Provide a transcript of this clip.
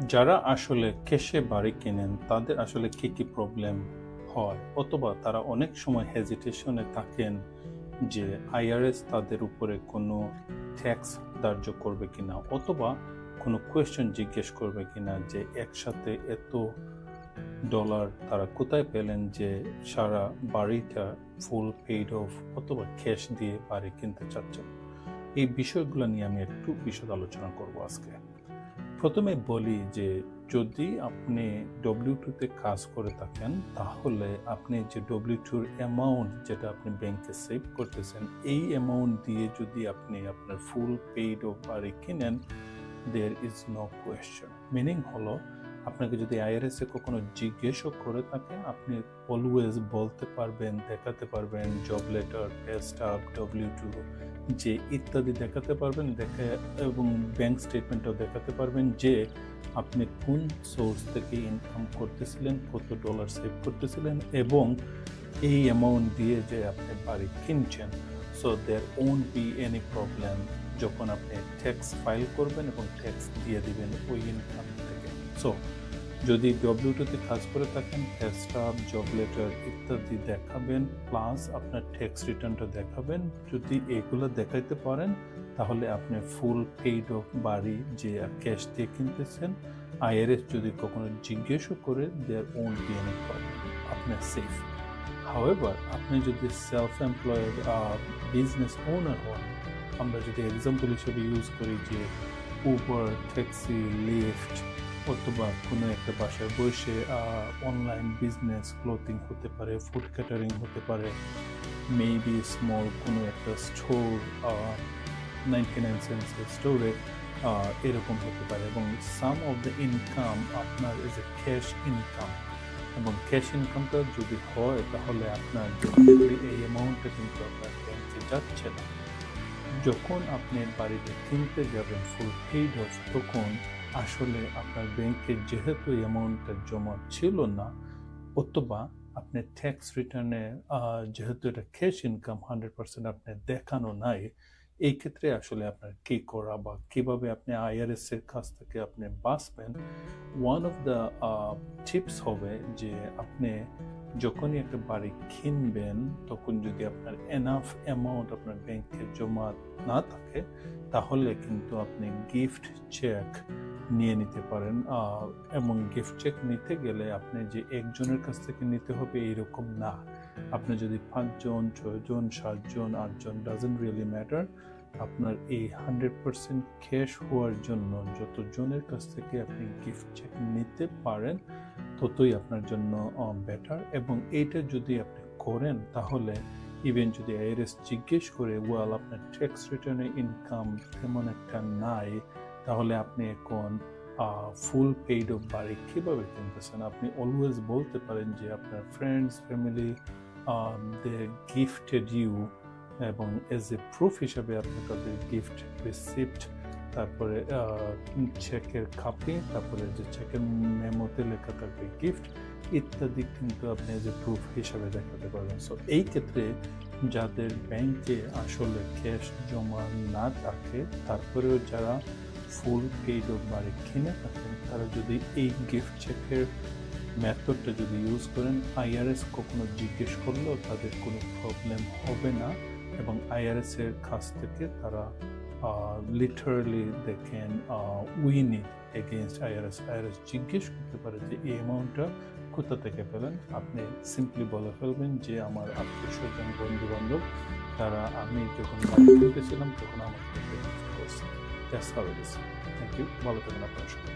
যারা আসলে ক্যাশে বাড়ি কেনেন তাদের আসলে কি প্রবলেম হয়, অথবা তারা অনেক সময় হেজিটেশনে থাকেন যে আইআরএস তাদের উপরে কোনো ট্যাক্স ধার্য করবে কিনা, অথবা কোনো কোয়েশ্চেন জিজ্ঞেস করবে কিনা যে একসাথে এত ডলার তারা কোথায় পেলেন যে সারা বাড়িটা ফুল পেইড অফ অথবা ক্যাশ দিয়ে বাড়ি কিনতে চাচ্ছেন। এই বিষয়গুলো নিয়ে আমি একটু বিশদ আলোচনা করব আজকে। প্রথমে বলি যে যদি আপনি W2-তে কাজ করে থাকেন তাহলে আপনি যে W2-র অ্যামাউন্ট যেটা আপনি ব্যাংকে সেভ করতেছেন, এই অ্যামাউন্ট দিয়ে যদি আপনি আপনার ফুল পেইড অফ বাড়ি কিনেন, there is no question. Meaning হলো, আপনাকে যদি আইআরএস এ কখনো জিজ্ঞেসও করে থাকে, আপনি অলওয়েজ বলতে পারবেন, দেখাতে পারবেন job letter, pay stub, W2 যে ইত্যাদি দেখাতে পারবেন, এবং ব্যাংক স্টেটমেন্টও দেখাতে পারবেন যে আপনি কোন সোর্স থেকে ইনকাম করতেছিলেন, কত ডলার সেভ করতেছিলেন, এবং এই অ্যামাউন্ট দিয়ে যে আপনি বাড়ি কিনছেন। So there won't be any problem যখন আপনি ট্যাক্স ফাইল করবেন এবং ট্যাক্স দিয়ে দিবেন ওই ইনকাম থেকে। সো যদি W2-তে কাজ করে থাকেন, পে স্টাব, জব লেটার ইত্যাদি দেখাবেন, প্লাস আপনার ট্যাক্স রিটার্নটা দেখাবেন। যদি এগুলো দেখাইতে পারেন তাহলে আপনি ফুল পেইড অফ বাড়ি যে ক্যাশ দিয়ে কিনতেছেন, আইআরএস যদি কখনো জিজ্ঞেসও করে, দেয়ার ওন্ট বি এনি প্রবলেম, আপনার সেফ। হাউএভার, আপনি যদি সেলফ এমপ্লয়েড বিজনেস ওনার হন, আমরা যদি এক্সাম্পল হিসেবে ইউজ করি যে উবার, ট্যাক্সি, লিফট, অথবা কোনো একটা বাসায় বসে অনলাইন বিজনেস, ক্লোথিং হতে পারে, ফুড ক্যাটারিং হতে পারে, মেবি স্মল কোনো একটা স্টোর, 99 সেন্টসের স্টোরে এরকম হতে পারে, এবং সাম অফ দ্য ইনকাম আপনার ইজ এ ক্যাশ ইনকাম। এবং ক্যাশ ইনকামটা যদি হয় তাহলে আপনার এই অ্যামাউন্টটা কিন্তু আপনার ব্যাংকে যাচ্ছে না। যখন আপনি বাড়িতে কিনতে যাবেন ফুল পেইড অফ, তখন আসলে আপনার ব্যাংকে যেহেতু অ্যামাউন্টটা জমা ছিল না, অথবা আপনি ট্যাক্স রিটার্নে যেহেতু এটা ক্যাশ ইনকাম 100% আপনি দেখানো নাই, এই ক্ষেত্রে আসলে আপনার কি করা বা কিভাবে আপনি আইআরএস এর কাছ থেকে আপনি বাঁচবেন, ওয়ান অফ দ্য টিপস হবে যে আপনি যখনই একটা বাড়ি কিনবেন তখন যদি আপনার এনাফ অ্যামাউন্ট আপনার ব্যাংকে জমা না থাকে, তাহলে কিন্তু আপনি গিফট চেক নিয়ে নিতে পারেন। এবং গিফট চেক নিতে গেলে আপনি যে একজনের কাছ থেকে নিতে হবে এইরকম না। আপনি যদি 5 জন, 6 জন, 7 জন, 8 জন, ডাজন্ট রিয়েলি ম্যাটার, আপনার এই 100% ক্যাশ হওয়ার জন্য যত জনের কাছ থেকে আপনি গিফট চেক নিতে পারেন ততই আপনার জন্য বেটার। এবং এইটা যদি আপনি করেন তাহলে ইভেন যদি আইআরএস জিজ্ঞেস করে ওয়াল আপনার ট্যাক্স রিটার্নে ইনকাম তেমন একটা নাই, তাহলে আপনি এখন ফুল পেইড অফ বাড়ি কীভাবে কিনতেছেন, আপনি অলওয়েজ বলতে পারেন যে আপনার friends, family they gifted you, এবং এজ এ প্রুফ হিসাবে আপনি তাদের গিফট রিসিপ্ট, তারপরে চেকের কপি, তারপরে যে চেকের মেমোতে লেখা থাকবে গিফট ইত্যাদি কিন্তু আপনি এজ এ প্রুফ হিসাবে দেখাতে পারবেন। সো এই ক্ষেত্রে যাদের ব্যাংকে আসলে ক্যাশ জমা না থাকে, তারপরেও যারা ফুল পেইড অফ বাড়ি কিনে থাকেন, তারা যদি এই গিফট চেকের মেথডটা যদি ইউজ করেন, আইআরএস কখনো জিজ্ঞেস করলেও তাদের কোনো প্রবলেম হবে না। এবং আইআরএস এর কাছ থেকে তারা literally they can win it against IRS. IRS জিজ্ঞেস করতে পারে যে এই অ্যামাউন্টটা কোথা থেকে পেলেন, আপনি সিম্পলি বলে ফেলবেন যে আমার আত্মীয় স্বজন, বন্ধু বান্ধব, তারা আমি যখন বাড়ি কিনতেছিলাম তখন আমার থেকে গিফট করছে। That's how it is. Thank you, ভালো থাকুন আপনার সবাই।